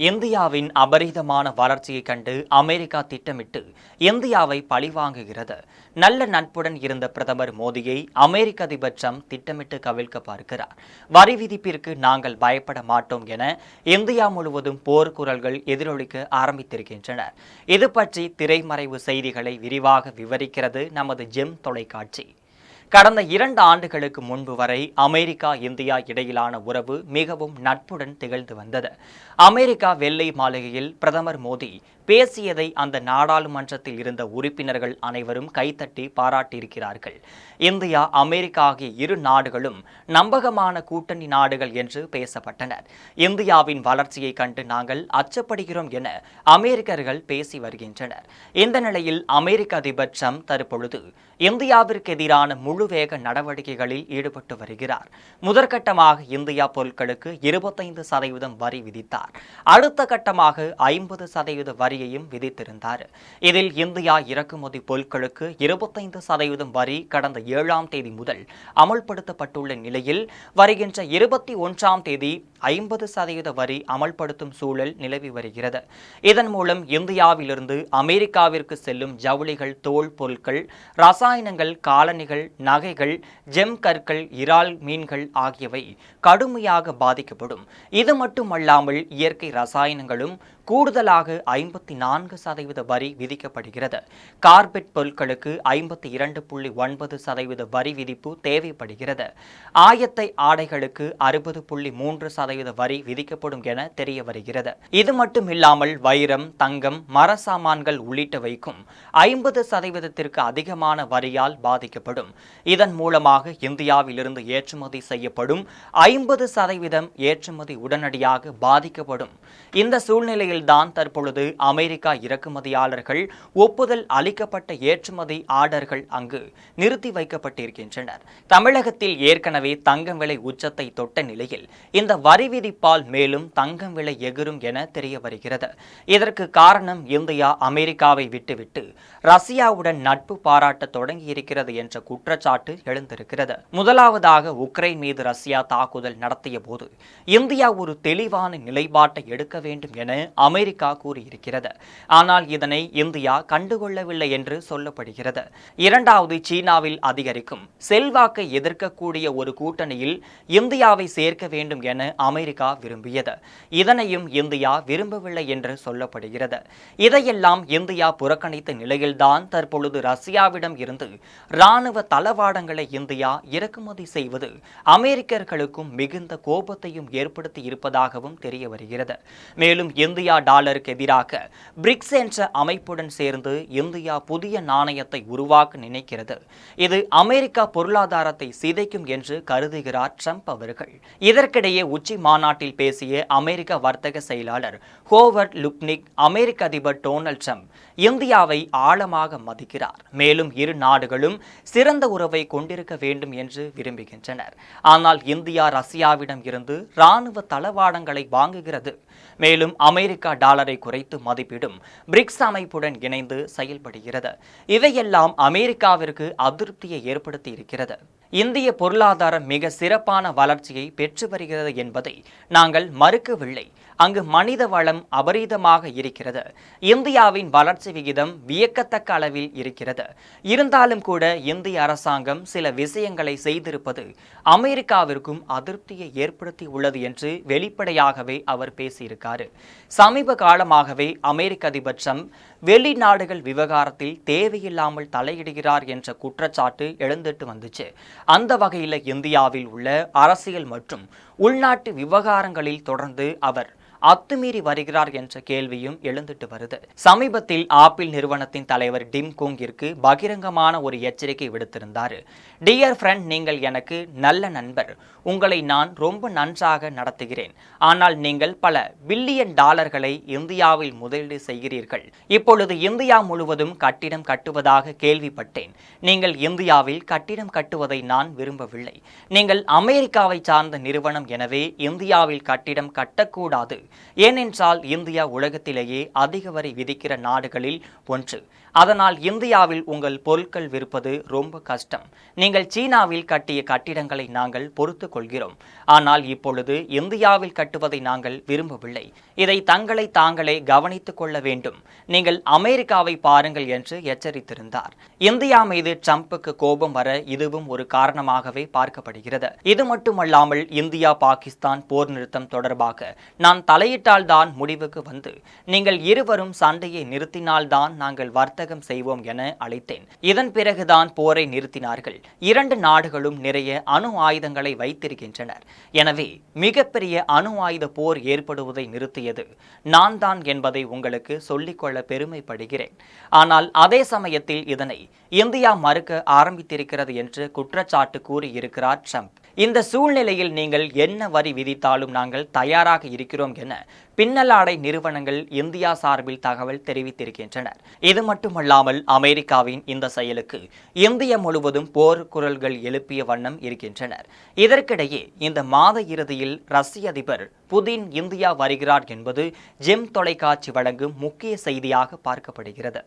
இந்தியாவின் அபரிதமான வளர்ச்சியைக் கண்டு அமெரிக்கா திட்டமிட்டு இந்தியாவை பழிவாங்குகிறது. நல்ல நட்புடன் இருந்த பிரதமர் மோடியை அமெரிக்க அதிபர் ட்ரம்ப் திட்டமிட்டு கவிழ்க்க பார்க்கிறார். வரி விதிப்பிற்கு நாங்கள் பயப்பட மாட்டோம் என இந்தியா முழுவதும் போர்க்குரல்கள் எதிரொலிக்க ஆரம்பித்திருக்கின்றன. இது பற்றி திரைமறைவு செய்திகளை விரிவாக விவரிக்கிறது நமது ஜெம் தொலைக்காட்சி. கடந்த 2 ஆண்டுகளுக்கு முன்பு வரை அமெரிக்கா இந்தியா இடையிலான உறவு மிகவும் நட்புடன் திகழ்ந்து வந்தது. அமெரிக்கா வெள்ளை மாளிகையில் பிரதமர் மோடி பேசியதை அந்த நாடாளுமன்றத்தில் இருந்த உறுப்பினர்கள் அனைவரும் கைத்தட்டி பாராட்டியிருக்கிறார்கள். இந்தியா அமெரிக்கா ஆகிய இரு நாடுகளும் நம்பகமான கூட்டணி நாடுகள் என்று பேசப்பட்டனர். இந்தியாவின் வளர்ச்சியை கண்டு நாங்கள் அச்சப்படுகிறோம் என அமெரிக்கர்கள் பேசி வருகின்றனர். இந்த நிலையில் அமெரிக்க அதிபர் ட்ரம்ப் தற்பொழுது இந்தியாவிற்கு எதிரான முழுவேக நடவடிக்கைகளில் ஈடுபட்டு வருகிறார். முதற்கட்டமாக இந்தியா பொருட்களுக்கு 25% வரி விதித்தார். அடுத்த கட்டமாக 50% வரியையும் விதித்திருந்தார். இதில் இந்தியா இறக்குமதி பொருட்களுக்கு 25% வரி கடந்த 7ஆம் தேதி முதல் அமல்படுத்தப்பட்டுள்ள நிலையில் வருகின்ற 21ஆம் தேதி 50% வரி அமல்படுத்தும் சூழல் நிலவி வருகிறது. இதன் மூலம் இந்தியாவிலிருந்து அமெரிக்காவிற்கு செல்லும் ஜவுளிகள், தோல் பொருட்கள், ரசாயனங்கள், காலணிகள், நகைகள், ஜெம் கற்கள், இறால் மீன்கள் ஆகியவை கடுமையாக பாதிக்கப்படும். இது மட்டுமல்லாமல் இயற்கை ரசாயனங்களும் கூடுதலாக 54% வரி விதிக்கப்படுகிறது. கார்பெட் பொருட்களுக்கு 52.9% வரி விதிப்பு தேவைப்படுகிறது. ஆயத்த ஆடைகளுக்கு 60.3% வரி விதிக்கப்படும் என தெரிய வருகிறது. இது மட்டுமில்லாமல் வைரம், தங்கம், மர சாமான்கள் உள்ளிட்டவைக்கும் 50%த்திற்கு அதிகமான வரியால் பாதிக்கப்படும். இதன் மூலமாக இந்தியாவிலிருந்து ஏற்றுமதி செய்யப்படும் 50% ஏற்றுமதி உடனடியாக பாதிக்கப்படும். இந்த சூழ்நிலையில் தான் தற்பொழுது அமெரிக்கா இறக்குமதியாளர்கள் ஒப்புதல் அளிக்கப்பட்ட ஏற்றுமதி ஆர்டர்கள் அங்கு நிறுத்தி வைக்கப்பட்டிருக்கின்றனர். தமிழகத்தில் ஏற்கனவே தங்கம் விலை உச்சத்தை தொட்ட நிலையில் இந்த வரி விதிப்பால் மேலும் தங்கம் விலை எகிரும் என தெரிய வருகிறது. இதற்கு காரணம் இந்தியா அமெரிக்காவை விட்டுவிட்டு ரஷ்யாவுடன் நட்பு பாராட்ட தொடங்கியிருக்கிறது என்ற குற்றச்சாட்டு எழுந்திருக்கிறது. முதலாவதாக உக்ரைன் மீது ரஷ்யா தாக்குதல் நடத்திய போது இந்தியா ஒரு தெளிவான நிலைப்பாட்டை எடுக்க வேண்டும் என அமெரிக்கா கூறியிருக்கிறது. ஆனால் இதனை இந்தியா கண்டுகொள்ளவில்லை என்று சொல்லப்படுகிறது. இரண்டாவது, சீனாவில் அதிகரிக்கும் செல்வாக்கை எதிர்க்கக்கூடிய ஒரு கூட்டணியில் இந்தியாவை சேர்க்க வேண்டும் என அமெரிக்கா விரும்பியது. இதனையும் இந்தியா விரும்பவில்லை என்று சொல்லப்படுகிறது. இதையெல்லாம் இந்தியா புறக்கணித்த நிலையில்தான் தற்பொழுது ரஷ்யாவிடம் இருந்து இராணுவ தளவாடங்களை இந்தியா இறக்குமதி செய்வது அமெரிக்கர்களுக்கும் மிகுந்த கோபத்தையும் ஏற்படுத்தி இருப்பதாகவும் தெரிய வருகிறது. மேலும் இந்தியா டாலருக்கு எதிராக பிரிக்ஸ் என்ற அமைப்புடன் சேர்ந்து இந்தியா புதிய நாணயத்தை உருவாக்க நினைக்கிறது. இது அமெரிக்கா பொருளாதாரத்தை சிதைக்கும் என்று கருதுகிறார் ட்ரம்ப் அவர்கள். இதற்கிடையே உச்சி மாநாட்டில் பேசிய அமெரிக்க வர்த்தக செயலாளர் ஹோவர்ட் லுக்னிக் அமெரிக்க அதிபர் டொனால்ட் ட்ரம்ப் இந்தியாவை ஆழமாக மதிக்கிறார். மேலும் இரு நாடுகளும் சிறந்த உறவை கொண்டிருக்க வேண்டும் என்று விரும்புகின்றனர். ஆனால் இந்தியா ரஷ்யாவிடம் இருந்து இராணுவ தளவாடங்களை வாங்குகிறது. மேலும் அமெரிக்கா டாலரை குறைத்து மதிப்பிடும் பிரிக்ஸ் அமைப்புடன் இணைந்து செயல்படுகிறது. இவையெல்லாம் அமெரிக்காவிற்கு அதிருப்தியை ஏற்படுத்தி இருக்கிறது. இந்திய பொருளாதாரம் மிக சிறப்பான வளர்ச்சியை பெற்று வருகிறது என்பதை நாங்கள் மறுக்கவில்லை. அங்கு மனித வளம் அபரீதமாக இருக்கிறது. இந்தியாவின் வளர்ச்சி விகிதம் வியக்கத்தக்க அளவில் இருக்கிறது. இருந்தாலும் கூட இந்திய அரசாங்கம் சில விஷயங்களை செய்திருப்பது அமெரிக்காவிற்கும் அதிருப்தியை ஏற்படுத்தி உள்ளது என்று வெளிப்படையாகவே அவர் பேசியிருக்காரு. சமீப காலமாகவே அமெரிக்க அதிபர் ட்ரம்ப் வெளிநாடுகள் விவகாரத்தில் தேவையில்லாமல் தலையிடுகிறார் என்ற குற்றச்சாட்டு எழுந்துட்டு வந்துச்சு. அந்த வகையில் இந்தியாவில் உள்ள அரசியல் மற்றும் உள்நாட்டு விவகாரங்களில் தொடர்ந்து அவர் அத்துமீறி வருகிறார் என்ற கேள்வியும் எழுந்துட்டு வருது. சமீபத்தில் ஆப்பிள் நிறுவனத்தின் தலைவர் டிம் குங்கிற்கு பகிரங்கமான ஒரு எச்சரிக்கை விடுத்திருந்தார். டியர் ஃப்ரெண்ட், நீங்கள் எனக்கு நல்ல நண்பர். உங்களை நான் ரொம்ப நன்றாக நடத்துகிறேன். ஆனால் நீங்கள் பல பில்லியன் டாலர்களை இந்தியாவில் முதலீடு செய்கிறீர்கள். இப்பொழுது இந்தியா முழுவதும் கட்டிடம் கட்டுவதாக கேள்விப்பட்டேன். நீங்கள் இந்தியாவில் கட்டிடம் கட்டுவதை நான் விரும்பவில்லை. நீங்கள் அமெரிக்காவை சார்ந்த நிறுவனம், எனவே இந்தியாவில் கட்டிடம் கட்டக்கூடாது. ஏனென்றால் இந்தியா உலகத்திலேயே அதிக வரி விதிக்கிற நாடுகளில் ஒன்று. அதனால் இந்தியாவில் உங்கள் பொருட்கள் விற்பது ரொம்ப கஷ்டம். நீங்கள் சீனாவில் கட்டிய கட்டிடங்களை நாங்கள் பொறுத்து கொள்கிறோம். ஆனால் இப்பொழுது இந்தியாவில் கட்டுவதை நாங்கள் விரும்பவில்லை. இதை தங்களை தாங்களே கவனித்துக் கொள்ள வேண்டும். நீங்கள் அமெரிக்காவை பாருங்கள் என்று எச்சரித்திருந்தார். இந்தியா மீது ட்ரம்புக்கு கோபம் வர இதுவும் ஒரு காரணமாகவே பார்க்கப்படுகிறது. இது மட்டுமல்லாமல் இந்தியா பாகிஸ்தான் போர் நிறுத்தம் தொடர்பாக நான் தலையிட்டால்தான் முடிவுக்கு வந்து நீங்கள் இருவரும் சண்டையை நிறுத்தினால்தான் நாங்கள் வர்த்தகம் செய்வோம் என அழைத்தேன். இதன் பிறகுதான் போரை நிறுத்தினார்கள். இரண்டு நாடுகளும் நிறைய அணு ஆயுதங்களை வைத்திருக்கின்றனர். எனவே மிகப்பெரிய அணு ஆயுத போர் ஏற்படுவதை நிறுத்தியது நான் தான் என்பதை உங்களுக்கு சொல்லிக்கொள்ள பெருமைப்படுகிறேன். ஆனால் அதே சமயத்தில் இதனை இந்தியா மறுக்க ஆரம்பித்திருக்கிறது என்று குற்றச்சாட்டு கூறியிருக்கிறார் ட்ரம்ப். இந்த சூழ்நிலையில் நீங்கள் என்ன வரி விதித்தாலும் நாங்கள் தயாராக இருக்கிறோம் என பின்னலாடை நிறுவனங்கள் இந்தியா சார்பில் தகவல் தெரிவித்திருக்கின்றனர். இது மட்டுமல்லாமல் அமெரிக்காவின் இந்த செயலுக்கு இந்தியா முழுவதும் போர் குரல்கள் எழுப்பிய வண்ணம் இருக்கின்றனர். இதற்கிடையே இந்த மாத இறுதியில் ரஷ்ய அதிபர் புதின் இந்தியா வருகிறார் என்பது ஜெம் தொலைக்காட்சி வழங்கும் முக்கிய செய்தியாக பார்க்கப்படுகிறது.